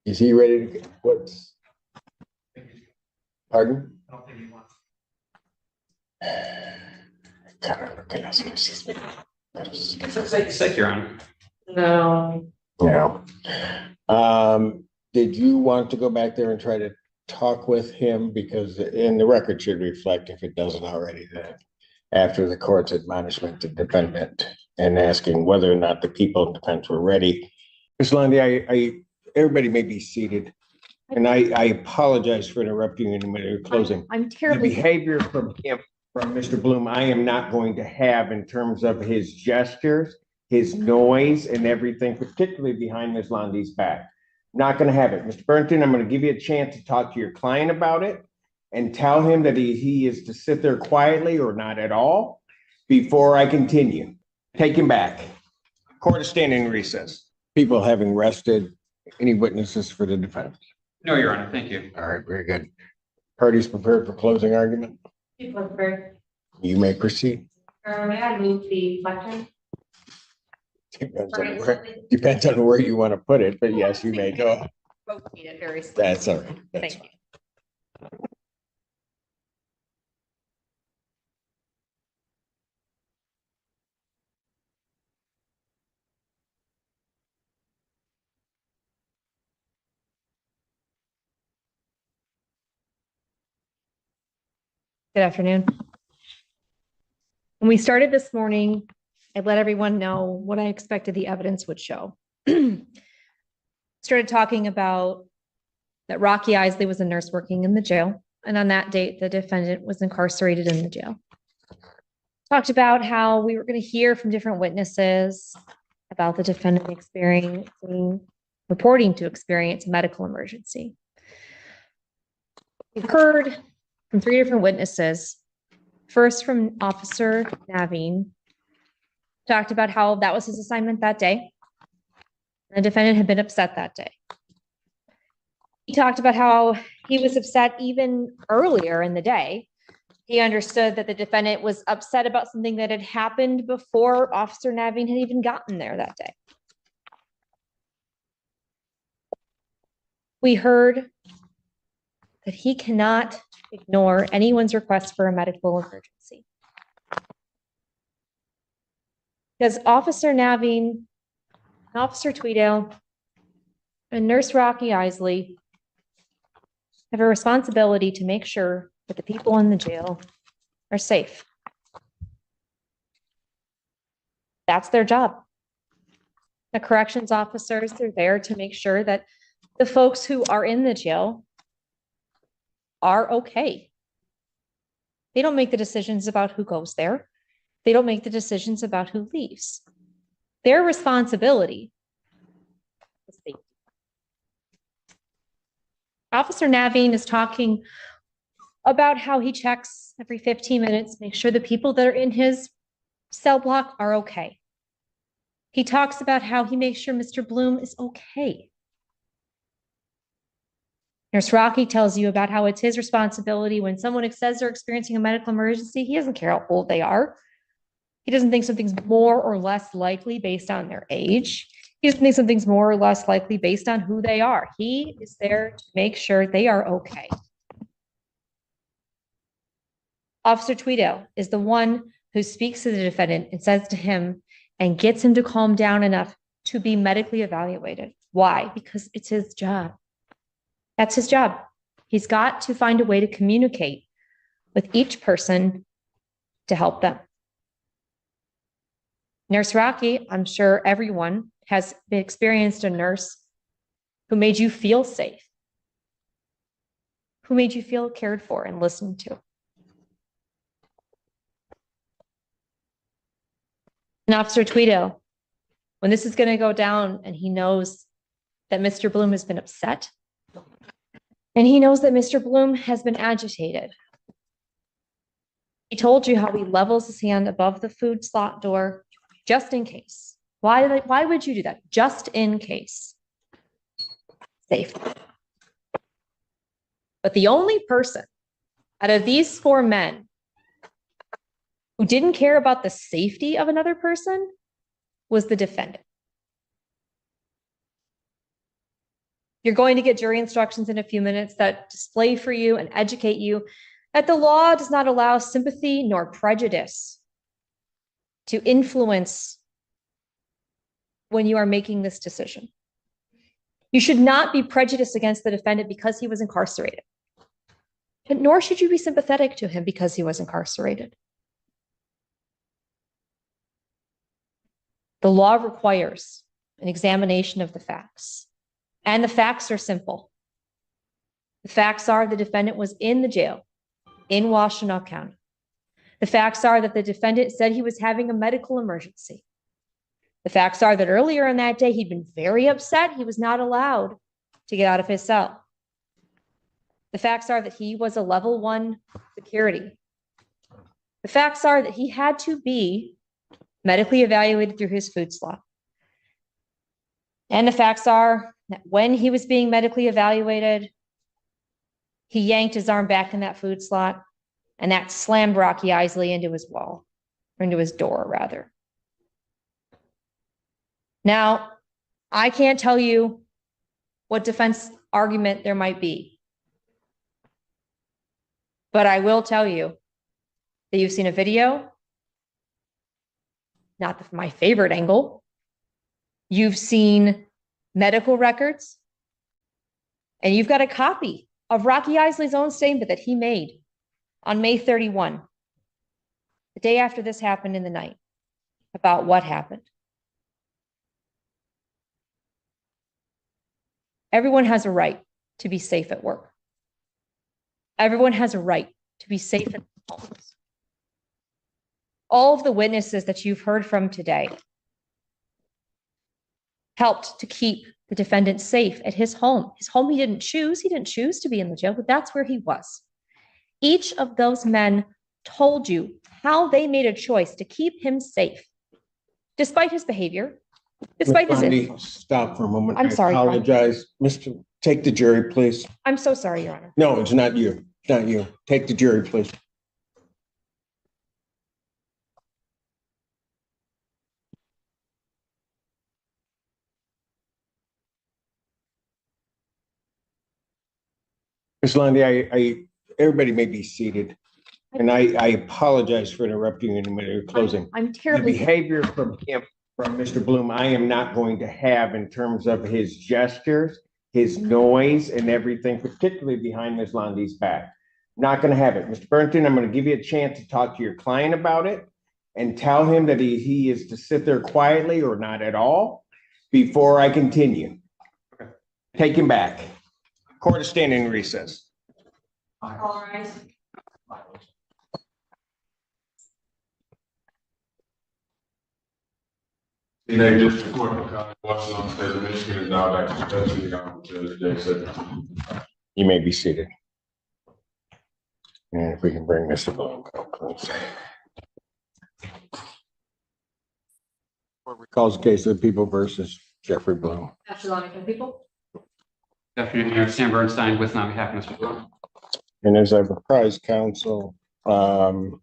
Is he ready to, what's, pardon? I don't think he wants. Sick, Your Honor. No. No. Did you want to go back there and try to talk with him? Because, and the record should reflect, if it doesn't already, that after the court's admonishment to defendant and asking whether or not the people in defense were ready. Ms. Lundy, everybody may be seated. And I apologize for interrupting you in the middle of closing. I'm The terribly. behavior from him, from Mr. Bloom, I am not going to have in terms of his gestures, his noise and everything, particularly behind Ms. Lundy's back. Not going to have it. Mr. Burnton, I'm going to give you a chance to talk to your client about it and tell him that he is to sit there quietly or not at all before I continue. Take him back. Court is standing in recess. People having rested. Any witnesses for the defense? No, Your Honor, thank you. All right, very good. Parties prepared for closing argument? You may proceed. May I move the question? Depends on where you want to put it, but yes, you may go. That's all right. That's Thank you. Good afternoon. When we started this morning, I let everyone know what I expected the evidence would show. Started talking about that Rocky Isley was a nurse working in the jail, and on that date, the defendant was incarcerated in the jail. Talked about how we were going to hear from different witnesses about the defendant reporting to experience a medical emergency. We've heard from 3 different witnesses. First, from Officer Naveen, talked about how that was his assignment that day. The defendant had been upset that day. He talked about how he was upset even earlier in the day. He understood that the defendant was upset about something that had happened before Officer Naveen had even gotten there that day. We heard that he cannot ignore anyone's request for a medical emergency. Because Officer Naveen, Officer Tweedale, and Nurse Rocky Isley have a responsibility to make sure that the people in the jail are safe. That's their job. The corrections officers are there to make sure that the folks who are in the jail are okay. They don't make the decisions about who goes there. They don't make the decisions about who leaves. Their responsibility is safety. Officer Naveen is talking about how he checks every 15 minutes, make sure the people that are in his cell block are okay. He talks about how he makes sure Mr. Bloom is okay. Nurse Rocky tells you about how it's his responsibility when someone says they're experiencing a medical emergency. He doesn't care how old they are. He doesn't think something's more or less likely based on their age. He doesn't think something's more or less likely based on who they are. He is there to make sure they are okay. Officer Tweedale is the one who speaks to the defendant and says to him and gets him to calm down enough to be medically evaluated. Why? Because it's his job. That's his job. He's got to find a way to communicate with each person to help them. Nurse Rocky, I'm sure everyone has experienced a nurse who made you feel safe, who made you feel cared for and listened to. And Officer Tweedale, when this is going to go down and he knows that Mr. Bloom has been upset, and he knows that Mr. Bloom has been agitated. He told you how he levels his hand above the food slot door just in case. Why would you do that? Just in case. Safety. But the only person out of these 4 men who didn't care about the safety of another person was the defendant. You're going to get jury instructions in a few minutes that display for you and educate you that the law does not allow sympathy nor prejudice to influence when you are making this decision. You should not be prejudiced against the defendant because he was incarcerated, but nor should you be sympathetic to him because he was incarcerated. The law requires an examination of the facts, and the facts are simple. The facts are the defendant was in the jail in Washtenaw County. The facts are that the defendant said he was having a medical emergency. The facts are that earlier in that day, he'd been very upset. He was not allowed to get out of his cell. The facts are that he was a level 1 security. The facts are that he had to be medically evaluated through his food slot. And the facts are that when he was being medically evaluated, he yanked his arm back in that food slot, and that slammed Rocky Isley into his wall, or into his door, rather. Now, I can't tell you what defense argument there might be, but I will tell you that you've seen a video, not my favorite angle. You've seen medical records, and you've got a copy of Rocky Isley's own statement that he made on May 31, the day after this happened in the night, about what happened. Everyone has a right to be safe at work. Everyone has a right to be safe at home. All of the witnesses that you've heard from today helped to keep the defendant safe at his home. His home he didn't choose. He didn't choose to be in the jail, but that's where he was. Each of those men told you how they made a choice to keep him safe, despite his behavior, despite his influence. Stop for a moment. I'm sorry, I apologize. Mr. Take the jury, please. I'm so sorry, Your Honor. No, it's not you. It's not you. Take the jury, please. Ms. Lundy, everybody may be seated. And I apologize for interrupting you in the middle of closing. I'm The terribly. behavior from him, from Mr. Bloom, I am not going to have in terms of his gestures, his noise and everything, particularly behind Ms. Lundy's back. Not going to have it. Mr. Burnton, I'm going to give you a chance to talk to your client about it and tell him that he is to sit there quietly or not at all before I continue. Take him back. Court is standing in recess. All right. United District Court of County, Washington State of Michigan is now back to discussion. The Honorable Judge Simpson. You may be seated. And if we can bring Mr. Bloom, please. Court recalls the case of the People versus Jeffrey Bloom. People. Good afternoon, Mayor Sam Bernstein with and on behalf of Mr. Bloom. And as I've apprised counsel, during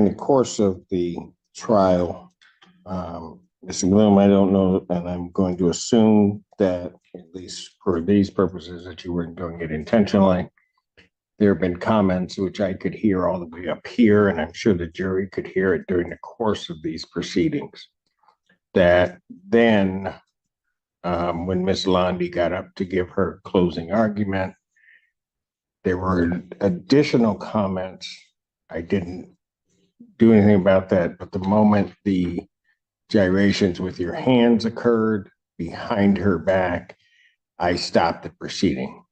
the course of the trial, Mr. Bloom, I don't know, and I'm going to assume that at least for these purposes that you weren't doing it intentionally. There have been comments which I could hear all the way up here, and I'm sure the jury could hear it during the course of these proceedings. That then, when Ms. Lundy got up to give her closing argument, there were additional comments. I didn't do anything about that, but the moment the gyrations with your hands occurred behind her back, I stopped the proceeding.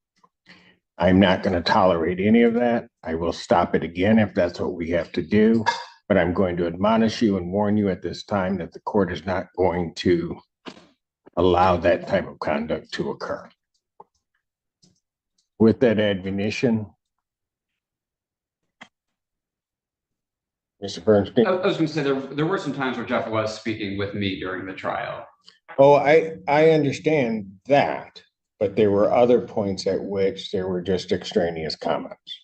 I'm not going to tolerate any of that. I will stop it again if that's what we have to do, but I'm going to admonish you and warn you at this time that the court is not going to allow that type of conduct to occur. With that admonition, Mr. Bernstein. I was going to say there were some times where Jeff was speaking with me during the trial. Oh, I understand that, but there were other points at which there were just extraneous comments.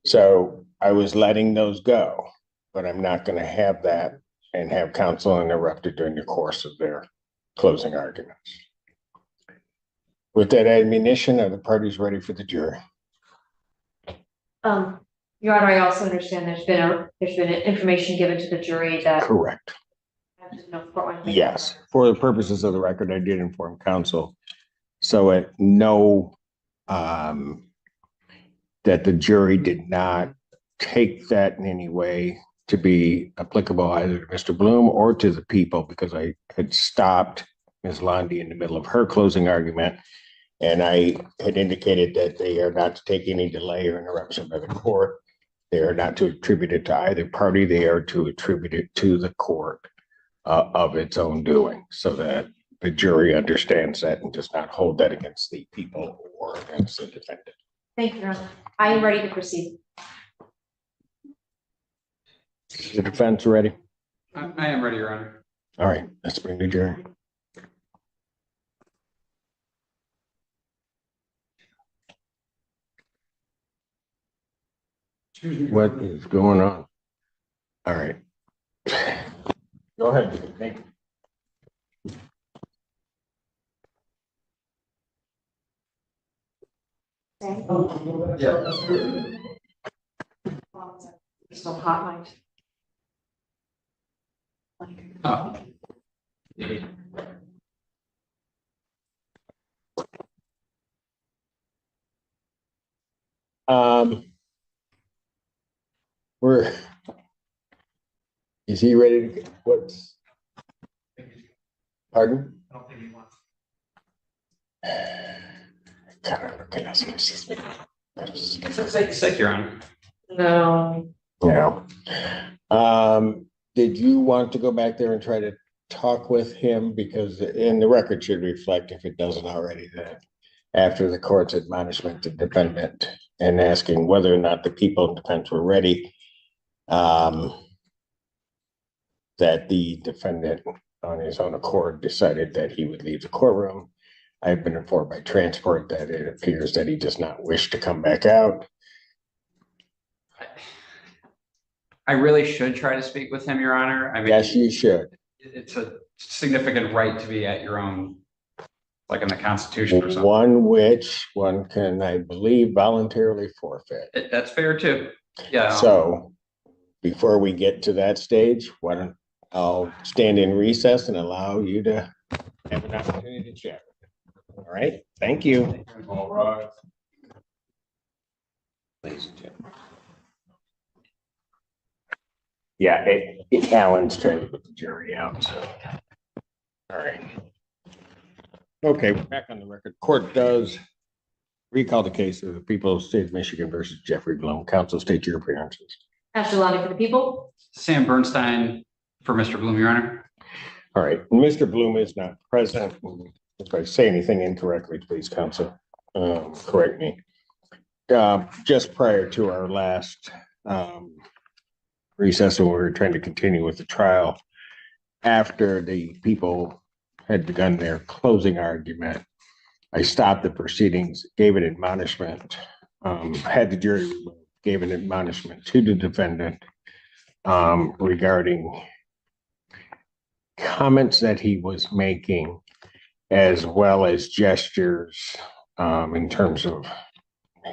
So I was letting those go, but I'm not going to have that and have counsel interrupted during the course of their closing arguments. With that admonition, are the parties ready for the jury? Your Honor, I also understand there's been information given to the jury that. Correct. Yes, for the purposes of the record, I did inform counsel. So at no, that the jury did not take that in any way to be applicable either to Mr. Bloom or to the people, because I had stopped Ms. Londy in the middle of her closing argument. And I had indicated that they are not to take any delay or interruption by the court. They are not to attribute it to either party. They are to attribute it to the court of its own doing, so that the jury understands that and does not hold that against the people or against the defendant. Thank you, Your Honor. I am ready to proceed. Is the defense ready? I am ready, Your Honor. All right, let's bring the jury. What is going on? All right. Go ahead. Thank you. Still hot mic. Oh. Is he ready to get what's? Pardon? I don't think he wants. Sick, Your Honor. No. Yeah. Did you want to go back there and try to talk with him? Because in the record should reflect, if it doesn't already, that after the court's admonishment to defendant and asking whether or not the people in defense were ready, that the defendant on his own accord decided that he would leave the courtroom. I've been informed by transport that it appears that he does not wish to come back out. I really should try to speak with him, Your Honor. I mean, Yes, you should. it's a significant right to be at your own, like in the Constitution or something. One which one can, I believe, voluntarily forfeit. That's fair too. Yeah. So before we get to that stage, I'll stand in recess and allow you to have an opportunity to chat. All right, thank you. All right. Ladies and gentlemen. Yeah, Alan's trying to put the jury out, so. All right. Okay, we're back on the record. Court does recall the case of the people of the state of Michigan versus Jeffrey Bloom. Counsel, state your appearances. Ashley Lonnie for the people. Sam Bernstein for Mr. Bloom, Your Honor. All right, Mr. Bloom is not present. If I say anything incorrectly, please, counsel, correct me. Just prior to our last recess, when we were trying to continue with the trial, after the people had begun their closing argument, I stopped the proceedings, gave an admonishment, had the jury removed, gave an admonishment to the defendant regarding comments that he was making, as well as gestures in terms of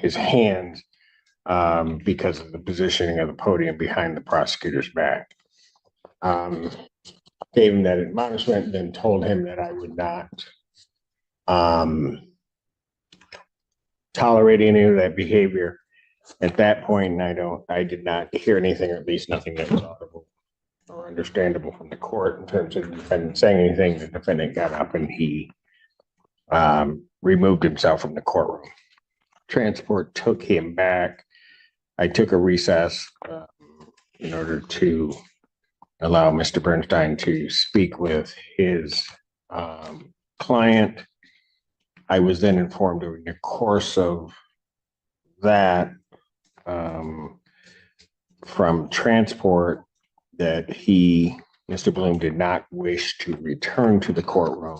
his hands, because of the positioning of the podium behind the prosecutor's back. Gave him that admonishment, then told him that I would not tolerate any of that behavior. At that point, I did not hear anything, or at least nothing that was audible or understandable from the court in terms of the defendant saying anything. The defendant got up and he removed himself from the courtroom. Transport took him back. I took a recess in order to allow Mr. Bernstein to speak with his client. I was then informed during the course of that from transport that Mr. Bloom did not wish to return to the courtroom.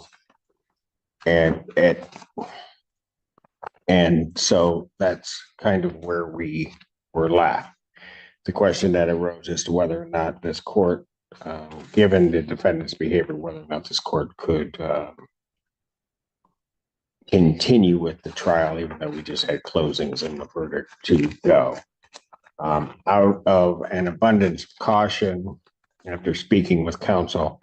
And so that's kind of where we were left. The question that arose as to whether or not this court, given the defendant's behavior, whether or not this court could continue with the trial, even though we just had closings and the verdict to go. Out of an abundance of caution, after speaking with counsel,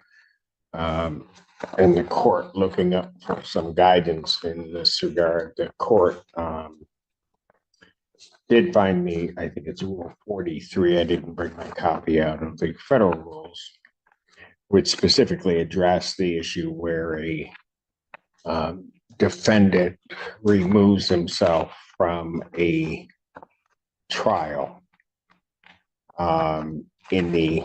and the court looking up for some guidance in this regard, the court did find me, I think it's Rule 43. I didn't bring my copy out of the federal rules, which specifically address the issue where a defendant removes himself from a trial in the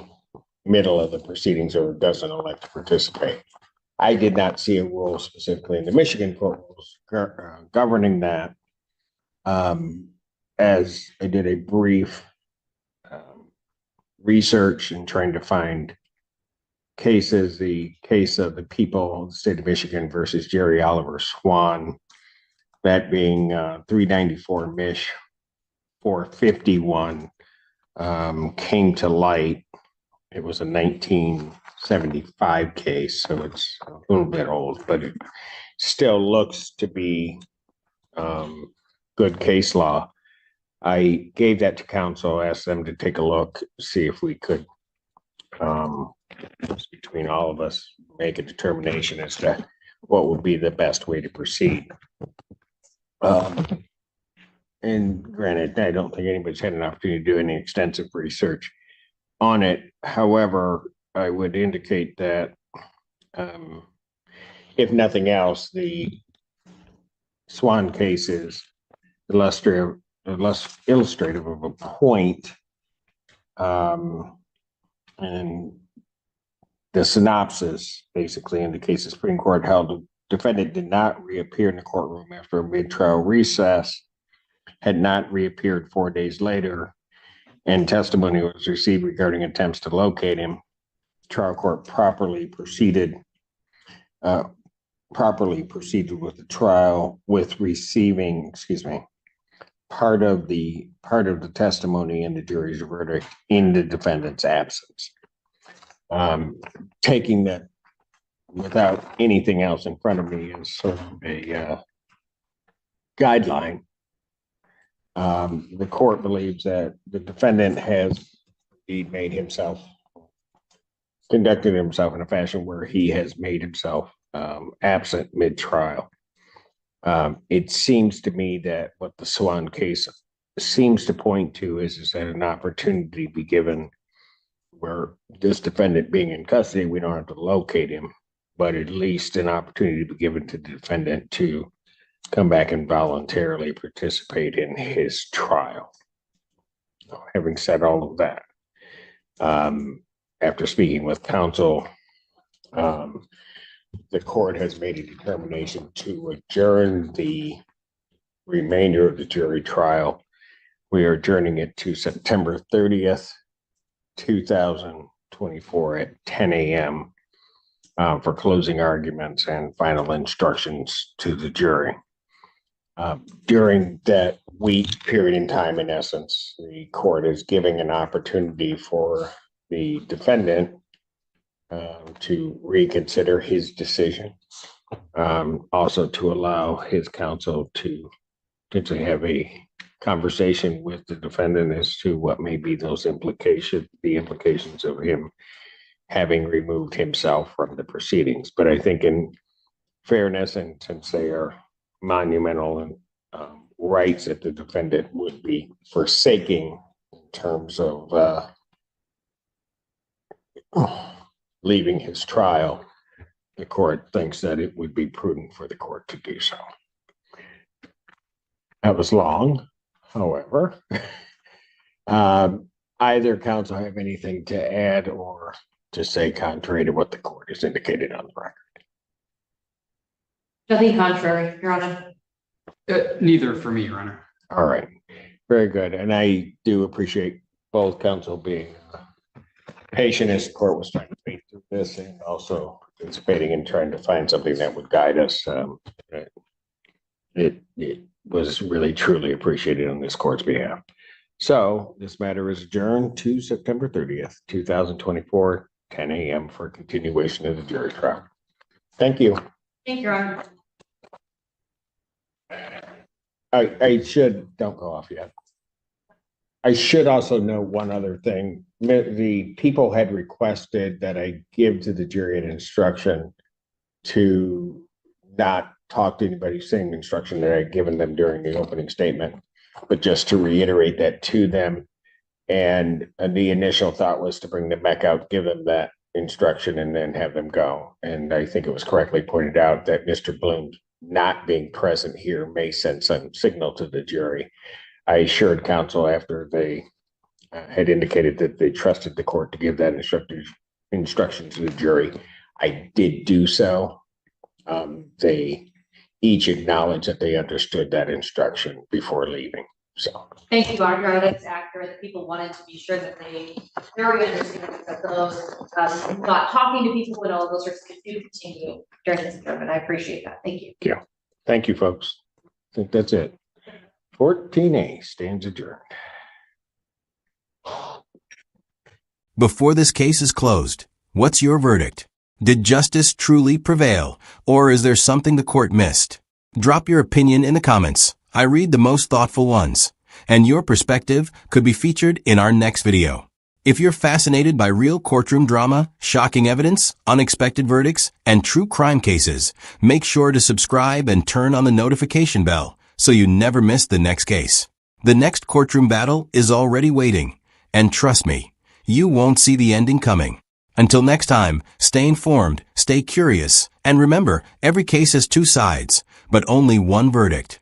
middle of the proceedings or doesn't elect to participate. I did not see a rule specifically in the Michigan court rules governing that. As I did a brief research in trying to find cases, the case of the people of the state of Michigan versus Jerry Oliver Swan, that being 394 Mich 451, came to light. It was a 1975 case, so it's a little bit old, but it still looks to be good case law. I gave that to counsel, asked them to take a look, see if we could, between all of us, make a determination as to what would be the best way to proceed. And granted, I don't think anybody's had an opportunity to do any extensive research on it. However, I would indicate that if nothing else, the Swan case is less illustrative of a point. And the synopsis basically indicates the Supreme Court held the defendant did not reappear in the courtroom after a mid-trial recess, had not reappeared 4 days later, and testimony was received regarding attempts to locate him. Trial court properly proceeded with the trial with receiving, part of the testimony in the jury's verdict in the defendant's absence. Taking that without anything else in front of me is sort of a guideline. The court believes that the defendant has indeed conducted himself in a fashion where he has made himself absent mid-trial. It seems to me that what the Swan case seems to point to is that an opportunity be given where this defendant being in custody, we don't have to locate him, but at least an opportunity to be given to the defendant to come back and voluntarily participate in his trial. Having said all of that, after speaking with counsel, the court has made a determination to adjourn the remainder of the jury trial. We are adjourning it to September 30th, 2024 at 10 a.m. For closing arguments and final instructions to the jury. During that week period in time, in essence, the court is giving an opportunity for the defendant to reconsider his decision. Also to allow his counsel to potentially have a conversation with the defendant as to what may be those implications of him having removed himself from the proceedings. But I think in fairness, and since they are monumental and rights that the defendant would be forsaking in terms of leaving his trial, the court thinks that it would be prudent for the court to do so. That was long, however. Either counsel have anything to add or to say contrary to what the court has indicated on the record? Nothing contrary, Your Honor. Neither for me, Your Honor. All right, very good. And I do appreciate both counsel being patient as the court was trying to think through this and also participating in trying to find something that would guide us. It was really truly appreciated on this court's behalf. So this matter is adjourned to September 30th, 2024, 10 a.m. for continuation of the jury trial. Thank you. Thank you, Your Honor. I should, don't go off yet. I should also note one other thing. The people had requested that I give to the jury an instruction to not talk to anybody, same instruction that I'd given them during the opening statement, but just to reiterate that to them. And the initial thought was to bring them back out, give them that instruction, and then have them go. And I think it was correctly pointed out that Mr. Bloom not being present here may send some signal to the jury. I assured counsel after they had indicated that they trusted the court to give that instruction to the jury. I did do so. They each acknowledged that they understood that instruction before leaving. So Thank you, Audra. That's accurate. People wanted to be sure that they very understand that those, not talking to people and all those risks do continue during this adjournment. I appreciate that. Thank you. yeah, thank you, folks. I think that's it. 14A stands adjourned. Before this case is closed, what's your verdict? Did justice truly prevail, or is there something the court missed? Drop your opinion in the comments. I read the most thoughtful ones, and your perspective could be featured in our next video. If you're fascinated by real courtroom drama, shocking evidence, unexpected verdicts, and true crime cases, make sure to subscribe and turn on the notification bell so you never miss the next case. The next courtroom battle is already waiting, and trust me, you won't see the ending coming. Until next time, stay informed, stay curious, and remember, every case has two sides, but only one verdict.